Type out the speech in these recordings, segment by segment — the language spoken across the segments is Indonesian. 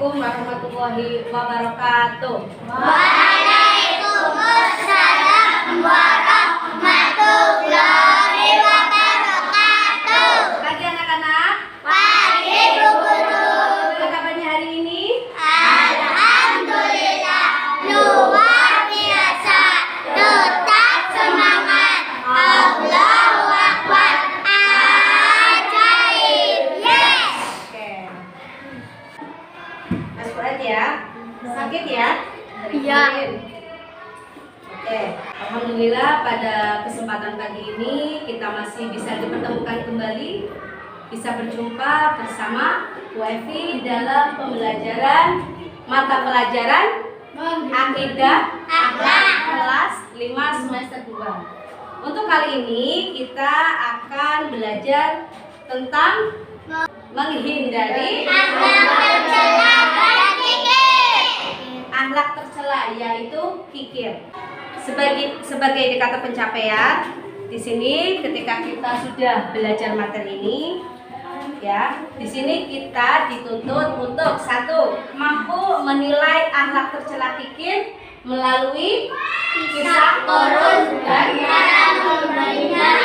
Assalamualaikum warahmatullahi wabarakatuh. Waalaikumsalam warahmatullahi wabarakatuh. Pagi anak-anak. Pagi Bu Guru. Bagaimana kabarnya hari ini? Alhamdulillah luar biasa. Tetap semangat. Allahu Akbar. Ajaib. Yes. Oke. Mas Fuad ya. Sakit ya? Iya. Oke, alhamdulillah pada kesempatan pagi ini kita masih bisa dipertemukan kembali, bisa berjumpa bersama Bu Evi dalam pembelajaran mata pelajaran Akidah Akhlak kelas 5 semester 2. Untuk kali ini kita akan belajar tentang menghindari akhlak tercela, yaitu kikir. Sebagai kata pencapaian, di sini ketika kita sudah belajar materi ini, ya, di sini kita dituntut untuk satu, mampu menilai akhlak tercela kikir melalui kisah korun dan kemudian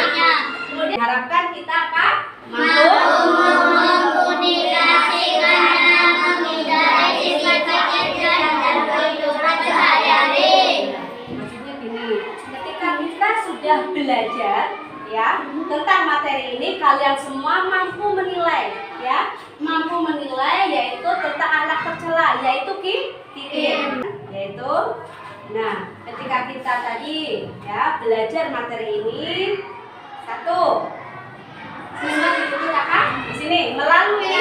diharapkan kita apa? Maksudnya gini, ketika kita sudah belajar ya tentang materi ini, kalian semua mampu menilai ya, mampu menilai yaitu tentang akhlak tercela, yaitu kikir. Yaitu, nah, ketika kita tadi ya belajar materi ini, satu, siswa dituntut apa? Di sini melalui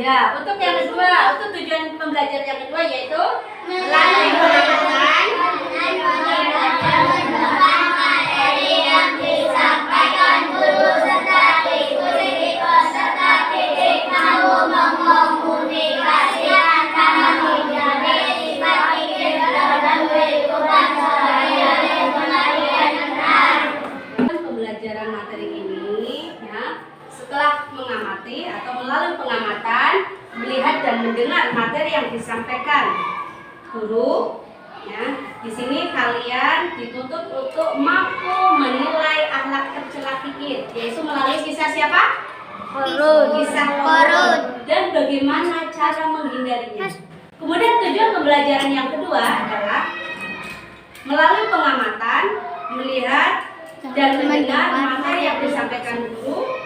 ya, untuk yang kedua, untuk tujuan pembelajaran yang kedua yaitu melalui pengamatan materi yang disampaikan guru serta diskusi serta titik tahu mengkomunikasikan sama menjadi sifat kikir dalam kehidupan sehari-hari dengan benar. Pembelajaran materi ini ya, setelah mengamati atau melalui pengamatan, melihat dan mendengar materi yang disampaikan guru, ya, di sini kalian dituntut untuk mampu menilai akhlak tercela kikir, yaitu melalui kisah siapa? Kisah korun dan bagaimana cara menghindarinya. Kemudian tujuan pembelajaran yang kedua adalah melalui pengamatan, melihat dan mendengar materi yang disampaikan guru,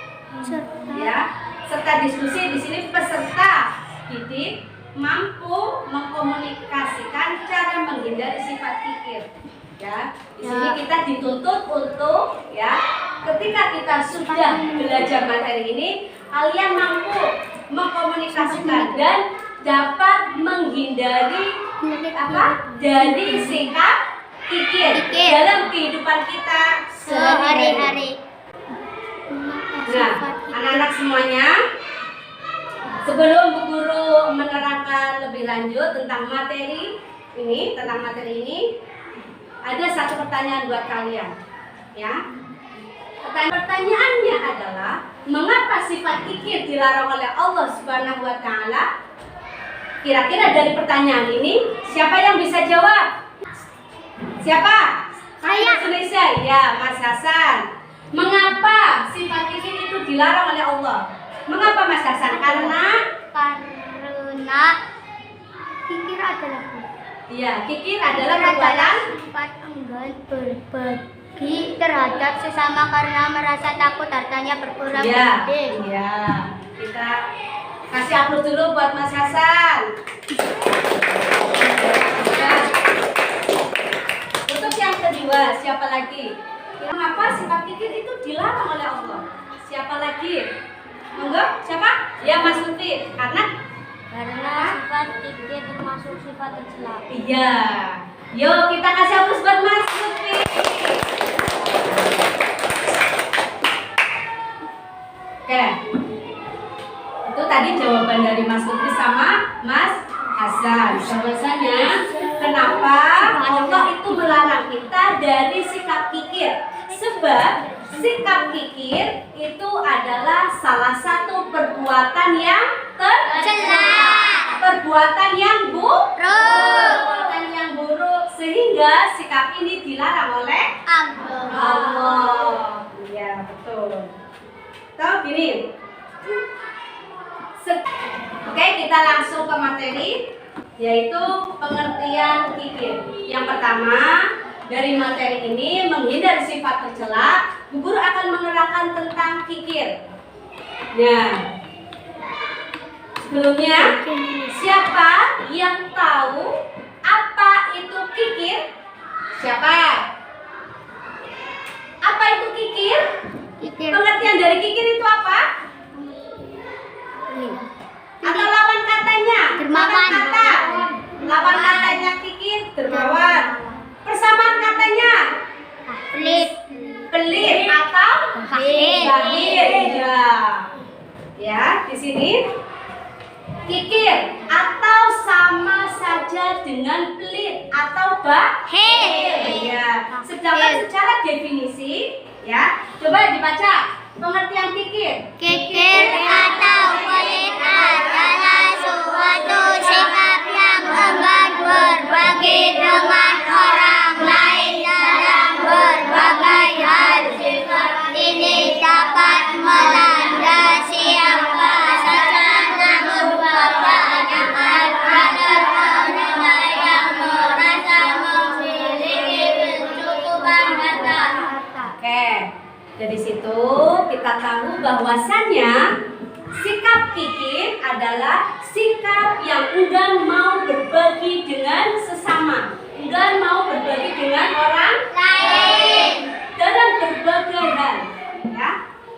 ya, serta diskusi. Di sini peserta didik mampu mengkomunikasikan cara menghindari sifat kikir. Ya, di sini kita dituntut untuk ya, ketika kita sudah belajar materi ini, kalian mampu mengkomunikasikan dan dapat menghindari apa? Dari sikap kikir dalam kehidupan kita sehari-hari. Nah, anak-anak semuanya, sebelum Bu Guru menerangkan lebih lanjut tentang materi ini, ada satu pertanyaan buat kalian, ya. Pertanyaannya adalah, mengapa sifat kikir dilarang oleh Allah Subhanahu wa Ta'ala? Kira-kira dari pertanyaan ini, siapa yang bisa jawab? Siapa? Saya. Indonesia, ya, Mas Hasan. Mengapa sifat kikir itu dilarang oleh Allah? Mengapa Mas Hasan? Karena kikir adalah kikir adalah perbuatan sifat enggan berbagi terhadap sesama karena merasa takut hartanya berkurang. Iya. Kita kasih aplaus dulu buat Mas Hasan. Ya. Untuk yang kedua, siapa lagi? Mengapa sifat kikir itu dilarang oleh Allah? Siapa lagi? Monggo, siapa? Ya, Mas Lutfi. Karena sifat kikir termasuk sifat tercela. iya. Yuk kita kasih aplaus buat Mas Lutfi. Oke. Itu tadi jawaban dari Mas Lutfi sama hasan. Bahwasanya kenapa Allah itu melarang kita dari sikap kikir? Sebab sikap kikir itu adalah salah satu perbuatan yang tercela, perbuatan yang buruk, sehingga sikap ini dilarang oleh Allah. Ya, betul. Tahu gini. Oke, kita langsung ke materi, yaitu pengertian kikir. Yang pertama, dari materi ini menghindari sifat tercela, Bu Guru akan menerangkan tentang kikir. Nah, sebelumnya, siapa yang tahu apa itu kikir? Siapa? Apa itu kikir? Pengertian dari kikir itu apa? Atau lawan katanya? Dermawan. Lawan katanya kikir, dermawan. Persamaan katanya? Pelit atau bakhil. Ya, di sini kikir atau sama saja dengan pelit atau bakhil. Ya. Sedangkan secara definisi, ya, coba dibaca pengertian kikir. Kikir atau pelit adalah suatu sikap yang enggan berbagi dengan orang lain dalam berbagai hal. Sikap ini dapat melanda siapa saja, namun kebanyakan ada orang yang merasa memiliki kecukupan harta. Oke, dari situ kita tahu bahwasannya sikap kikir adalah sikap yang enggan mau berbagi dengan sesama, enggan mau berbagi dengan orang lain dalam berbagai hal, ya,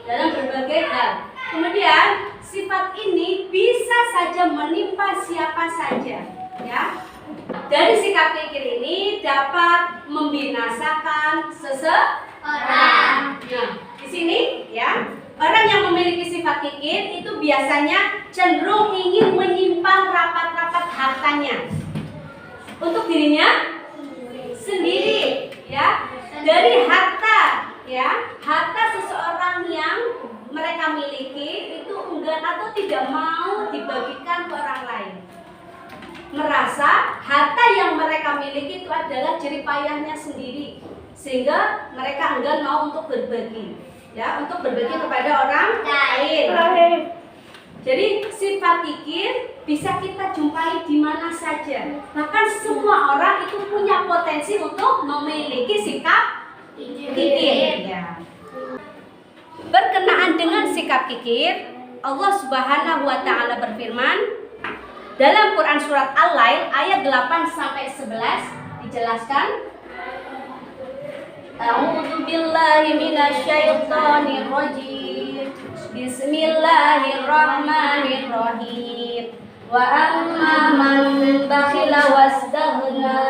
dalam berbagai hal. Kemudian sifat ini bisa saja menimpa siapa saja, ya. Dari sikap kikir ini dapat membinasakan seseorang. Nah, di sini, ya, orang yang memiliki sifat kikir itu biasanya cenderung ingin menyimpan rapat-rapat hartanya untuk dirinya sendiri, ya. Dari harta, ya, harta seseorang yang mereka miliki itu enggan atau tidak mau dibagikan ke orang lain. Merasa harta yang mereka miliki itu adalah jerih payahnya sendiri, sehingga mereka enggan mau untuk berbagi, ya, untuk berbagi kepada orang lain. Jadi sifat kikir bisa kita jumpai di mana saja. Bahkan semua orang itu punya potensi untuk memiliki sikap kikir. Ya. Berkenaan dengan sikap kikir, Allah Subhanahu wa taala berfirman dalam Quran surat Al-Lail ayat 8 sampai 11 dijelaskan, A'udzu billahi minasyaitonir rajim. Bismillahirrahmanirrahim. Wa amma man bakhila wastaghna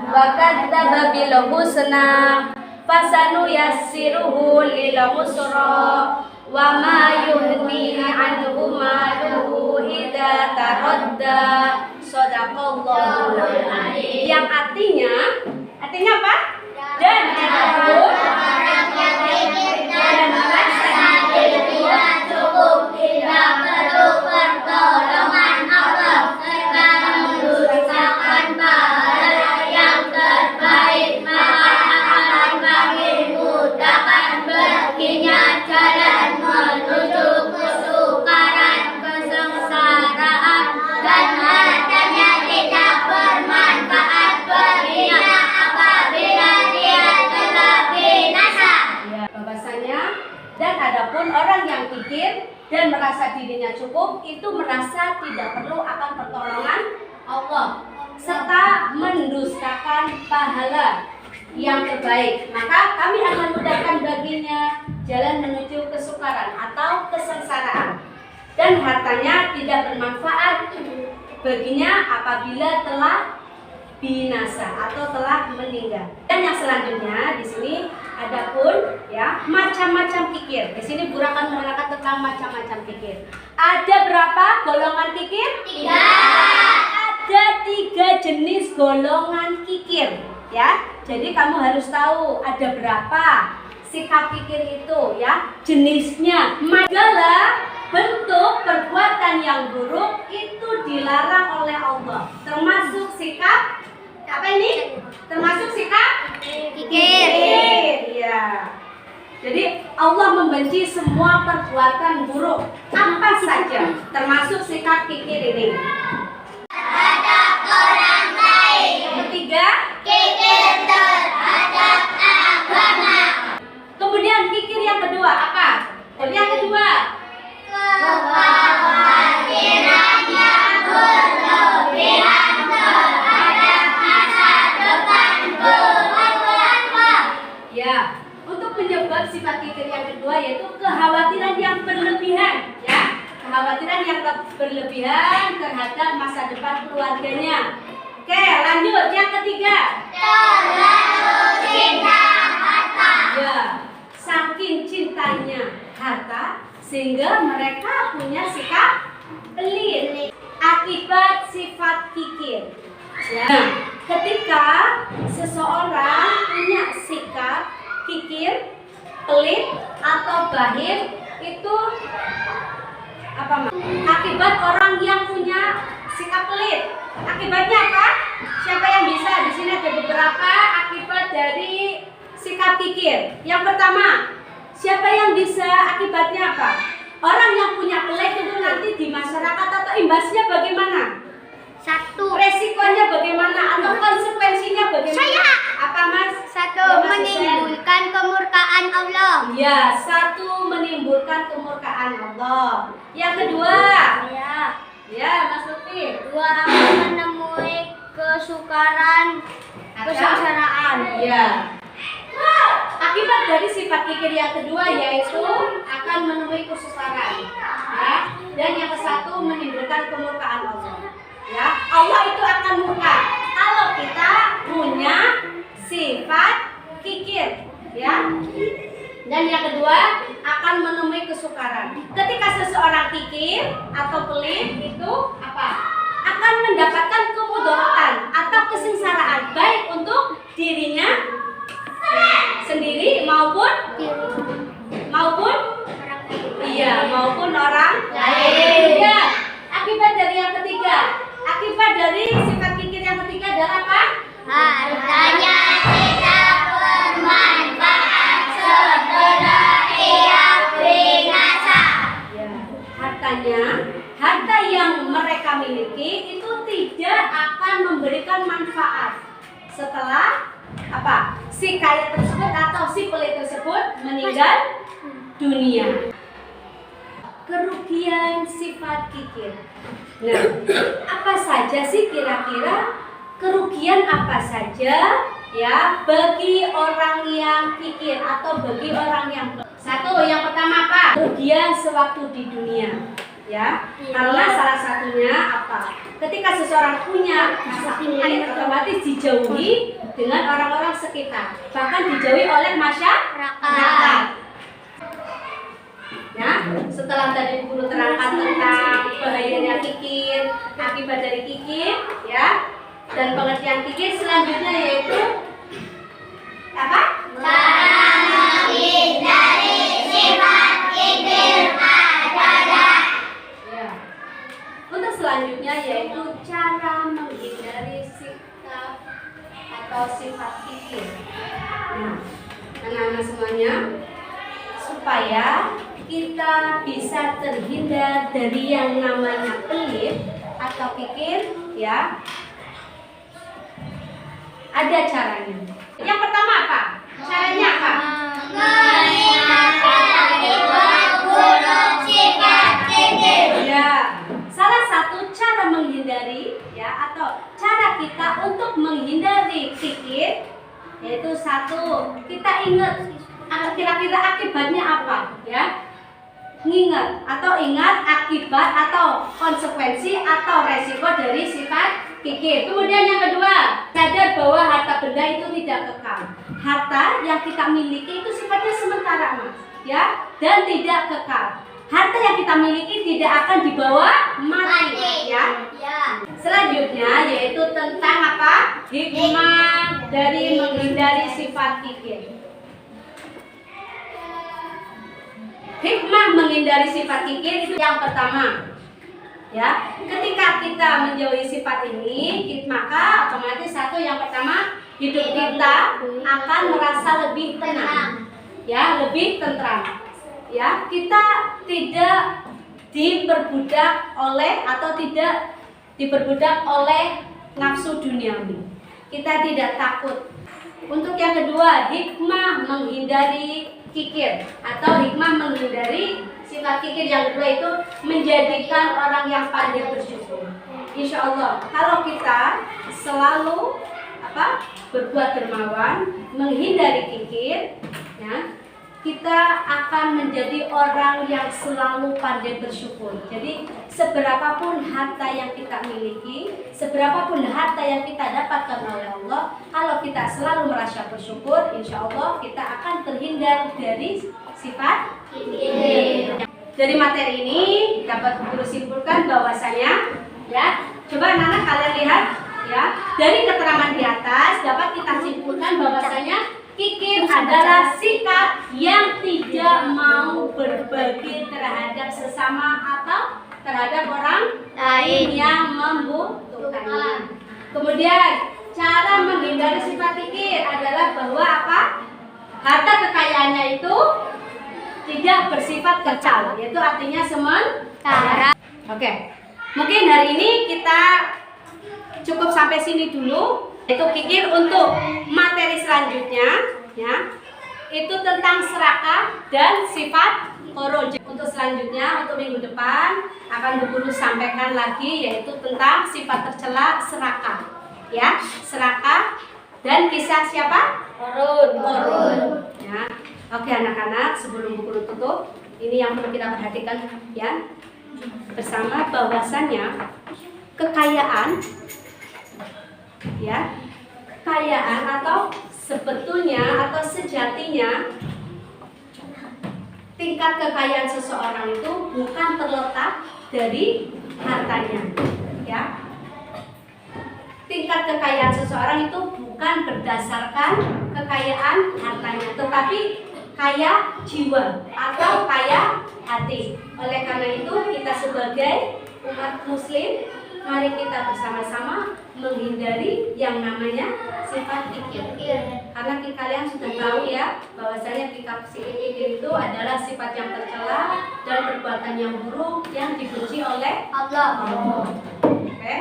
wa kadzdzaba bil husna fasanuyassiruhu lil usra wa ma yughni anhu maluhu idza taradda. Shadaqallahul azim. Yang artinya apa? Dan adapun orang yang kikir dan merasa dirinya cukup, tidak perlu pertolongan Allah serta mendustakan pahala yang terbaik, maka akan makin mudahkan baginya jalan menuju kesukaran, kesengsaraan, dan hartanya tidak bermanfaat baginya apabila dia telah binasa. Bahwasanya dan adapun orang yang kikir dan merasa dirinya cukup itu merasa tidak perlu akan pertolongan Allah serta mendustakan pahala yang terbaik, maka kami akan mudahkan baginya jalan menuju kesukaran atau kesengsaraan, dan hartanya tidak bermanfaat baginya apabila telah binasa atau telah meninggal. Dan yang selanjutnya di sini adapun, ya, macam-macam kikir. Di sini Guru akan menerangkan tentang macam-macam kikir. Ada berapa golongan kikir? 3. jenis golongan kikir, ya. Jadi kamu harus tahu ada berapa sikap kikir itu, ya. Jenisnya. Segala bentuk perbuatan yang buruk itu dilarang oleh Allah. Termasuk sikap apa ini? Termasuk sikap Kikir. Ya. Jadi Allah membenci semua perbuatan buruk apa saja, termasuk sikap kikir ini. Terhadap orang lain. Yang ketiga, Kikir terhadap agama. kemudian kikir yang kedua apa? Jadi yang kedua, Kekhawatirannya berlebihan terhadap masa depanku. ya, untuk menyebab sifat kikir yang kedua yaitu kekhawatiran yang berlebihan, ya. Kekhawatiran yang berlebihan terhadap masa depan keluarganya. Oke, lanjut yang ketiga. Terlalu cinta harta. Ya, saking cintanya harta sehingga mereka punya sikap pelit akibat sifat kikir. Ya, ketika seseorang punya sikap kikir, pelit atau bakhil itu apa? Akibat orang yang punya sikap pelit. Akibatnya apa? Siapa yang bisa? Di sini ada beberapa akibat dari sikap kikir. Yang pertama, siapa yang bisa? Akibatnya apa? Orang yang punya pelit itu nanti di masyarakat atau imbasnya bagaimana? Satu. Resikonya bagaimana atau konsekuensinya bagaimana? Saya. Apa Mas? Satu, Ya, Mas menimbulkan kemurkaan Allah. Ya, satu menimbulkan kemurkaan Allah. Yang kedua, ya Mas Lutfi. Dua, akan menemui kesukaran, kesengsaraan. Ya. Akibat dari sifat kikir yang kedua yaitu akan menemui kesusaran. Ya. Dan yang ke satu menimbulkan kemurkaan Allah. Ya, Allah itu akan murka kalau kita punya sifat kikir, ya. Dan yang kedua akan menemui kesukaran. Ketika seseorang kikir atau pelit itu apa? Akan mendapatkan kemudaratan atau kesengsaraan baik untuk dirinya sendiri maupun orang lain. Ya, akibat dari yang ketiga. Akibat dari sifat kikir yang ketiga adalah apa? Hartanya tidak bermanfaat setelah ia binasa. Ya, harta yang mereka miliki itu tidak akan memberikan manfaat setelah apa? Si kaya tersebut atau si pelit tersebut meninggal dunia. Kerugian sifat kikir. Nah, apa saja sih kira-kira kerugian apa saja ya bagi orang yang kikir atau bagi orang yang satu, yang pertama apa? Kerugian sewaktu di dunia, ya. Karena salah satunya apa? Ketika seseorang punya sifat kikir, otomatis dijauhi dengan orang-orang sekitar, bahkan dijauhi oleh masyarakat. Ya, setelah tadi guru terangkan tentang bahayanya kikir, akibat dari kikir, ya, dan pengertian kikir, selanjutnya yaitu apa? Cara menghindari sifat kikir adalah. Ya. Untuk selanjutnya yaitu cara menghindari sikap atau sifat kikir. Nah, anak-anak semuanya, supaya kita bisa terhindar dari yang namanya pelit atau kikir, ya, ada caranya. Yang pertama apa? Caranya apa? Ya, salah satu cara menghindari, ya, atau cara kita untuk menghindari kikir yaitu satu, kita ingat kira-kira akibatnya apa, ya. Ingat akibat atau konsekuensi atau resiko dari sifat kikir. Kemudian yang kedua, sadar bahwa harta benda itu tidak kekal. Harta yang kita miliki itu sifatnya sementara, Mas, ya, dan tidak kekal. Harta yang kita miliki tidak akan dibawa mati, ya. Selanjutnya yaitu tentang apa? Hikmah dari menghindari sifat kikir. Hikmah menghindari sifat kikir itu yang pertama. Ya, ketika kita menjauhi sifat ini, maka otomatis satu yang pertama, hidup kita akan merasa lebih tenang. Ya, lebih tentram. Ya, kita tidak diperbudak oleh atau tidak diperbudak oleh nafsu duniawi. Kita tidak takut. Untuk yang kedua, hikmah menghindari kikir atau hikmah menghindari sifat kikir yang kedua itu menjadikan orang yang pandai bersyukur. Insya Allah, kalau kita selalu berbuat dermawan, menghindari kikir, ya, kita akan menjadi orang yang selalu pandai bersyukur. Jadi seberapapun harta yang kita miliki, seberapapun harta yang kita dapatkan oleh Allah, kalau kita selalu merasa bersyukur, insya Allah kita akan terhindar dari sifat kikir. Dari materi ini dapat guru simpulkan bahwasanya, ya, coba anak-anak kalian lihat, ya, dari keterangan di atas dapat kita simpulkan bahwasanya kikir adalah sikap yang tidak mau berbagi terhadap sesama atau terhadap orang lain yang membutuhkannya. Kemudian cara menghindari sifat kikir adalah bahwa apa? Harta kekayaannya itu tidak bersifat kekal, yaitu artinya sementara. Oke, mungkin hari ini kita cukup sampai sini dulu. Itu kikir. Untuk materi selanjutnya, ya, itu tentang serakah dan sifat koroja. Untuk selanjutnya, untuk minggu depan akan guru sampaikan lagi yaitu tentang sifat tercela serakah, ya, serakah dan kisah siapa? Korun. Ya. Oke anak-anak, sebelum guru tutup, ini yang perlu kita perhatikan, ya, bersama bahwasannya kekayaan, ya, kekayaan atau sebetulnya atau sejatinya tingkat kekayaan seseorang itu bukan terletak dari hartanya, ya. Tingkat kekayaan seseorang itu bukan berdasarkan kekayaan hartanya, tetapi kaya jiwa atau kaya hati. Oleh karena itu kita sebagai umat muslim, mari kita bersama-sama menghindari yang namanya sifat kikir. Karena kalian sudah tahu, ya, bahwasanya sifat kikir itu adalah sifat yang tercela dan perbuatan yang buruk yang dibenci oleh Allah. Oke.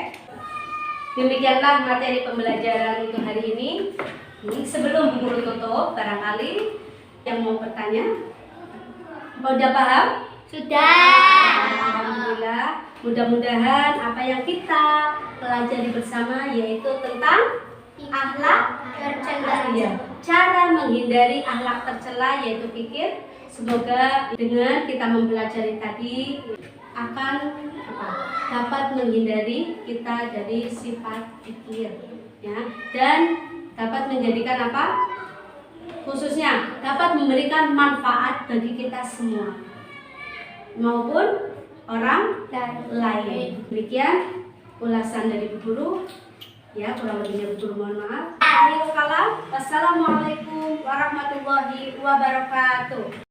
Demikianlah materi pembelajaran untuk hari ini. Sebelum guru tutup, barangkali yang mau bertanya, udah paham? Sudah. Alhamdulillah. Mudah-mudahan apa yang kita pelajari bersama yaitu tentang akhlak tercela, ya, cara menghindari akhlak tercela yaitu kikir. Semoga dengan kita mempelajari tadi akan dapat menghindari kita dari sifat kikir, ya, dan dapat menjadikan khususnya dapat memberikan manfaat bagi kita semua maupun orang lain. Demikian ulasan dari Bu Guru, ya, kurang lebihnya Bu Guru mohon maaf. Akhirul kalam, wassalamualaikum warahmatullahi wabarakatuh.